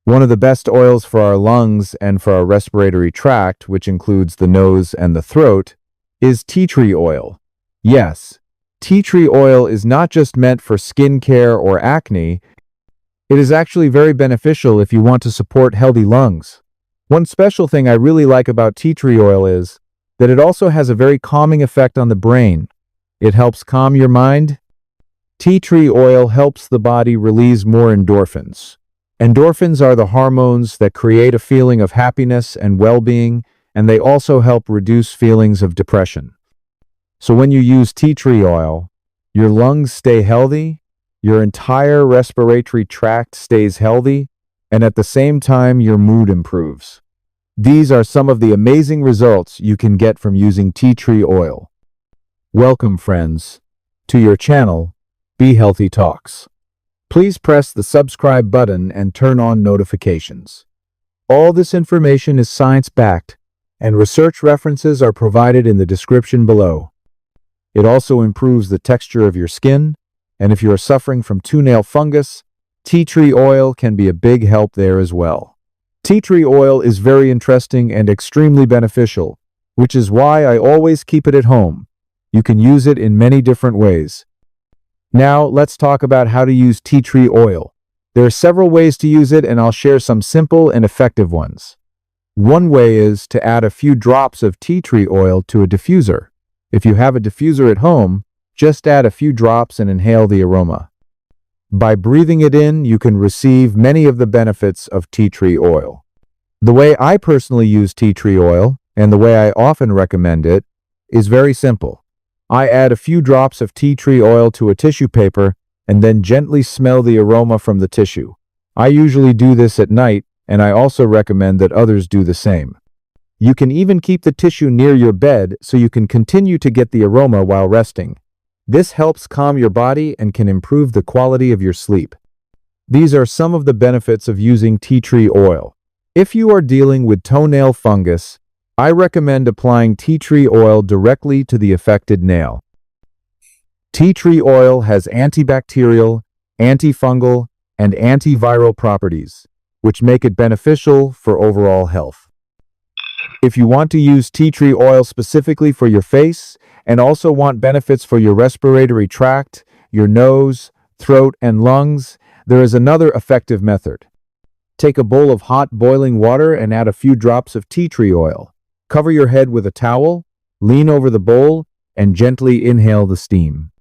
One of the best oils for our lungs and for our respiratory tract, which includes the nose and the throat, is tea tree oil. Yes, tea tree oil is not just meant for skin care or acne. It is actually very beneficial if you want to support healthy lungs. One special thing I really like about tea tree oil is that it also has a very calming effect on the brain. It helps calm your mind. Tea tree oil helps the body release more endorphins. Endorphins are the hormones that create a feeling of happiness and well-being, and they also help reduce feelings of depression. So when you use tea tree oil, your lungs stay healthy, your entire respiratory tract stays healthy, and at the same time your mood improves. These are some of the amazing results you can get from using tea tree oil. Welcome, friends, to your channel, Be Healthy Talks. Please press the subscribe button and turn on notifications. All this information is science-backed, and research references are provided in the description below. It also improves the texture of your skin, and if you are suffering from toenail fungus, tea tree oil can be a big help there as well. Tea tree oil is very interesting and extremely beneficial, which is why I always keep it at home. You can use it in many different ways. Now, let's talk about how to use tea tree oil. There are several ways to use it, and I'll share some simple and effective ones. One way is to add a few drops of tea tree oil to a diffuser. If you have a diffuser at home, just add a few drops and inhale the aroma. By breathing it in, you can receive many of the benefits of tea tree oil. The way I personally use tea tree oil, and the way I often recommend it, is very simple. I add a few drops of tea tree oil to a tissue paper and then gently smell the aroma from the tissue. I usually do this at night, and I also recommend that others do the same. You can even keep the tissue near your bed so you can continue to get the aroma while resting. This helps calm your body and can improve the quality of your sleep. These are some of the benefits of using tea tree oil. If you are dealing with toenail fungus, I recommend applying tea tree oil directly to the affected nail. Tea tree oil has antibacterial, antifungal, and antiviral properties, which make it beneficial for overall health. If you want to use tea tree oil specifically for your face and also want benefits for your respiratory tract, your nose, throat, and lungs, there is another effective method. Take a bowl of hot boiling water and add a few drops of tea tree oil. Cover your head with a towel, lean over the bowl, and gently inhale the steam.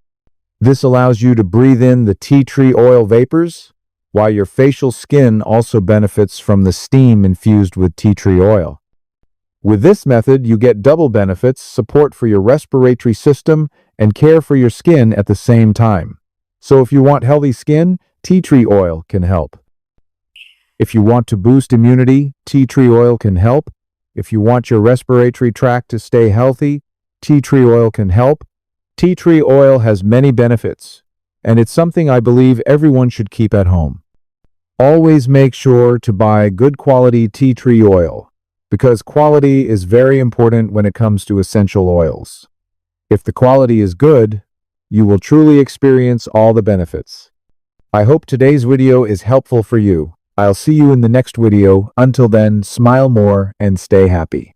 This allows you to breathe in the tea tree oil vapors, while your facial skin also benefits from the steam infused with tea tree oil. With this method, you get double benefits, support for your respiratory system, and care for your skin at the same time. So if you want healthy skin, tea tree oil can help. If you want to boost immunity, tea tree oil can help. If you want your respiratory tract to stay healthy, tea tree oil can help. Tea tree oil has many benefits, and it's something I believe everyone should keep at home. Always make sure to buy good quality tea tree oil, because quality is very important when it comes to essential oils. If the quality is good, you will truly experience all the benefits. I hope today's video is helpful for you. I'll see you in the next video. Until then, smile more and stay happy.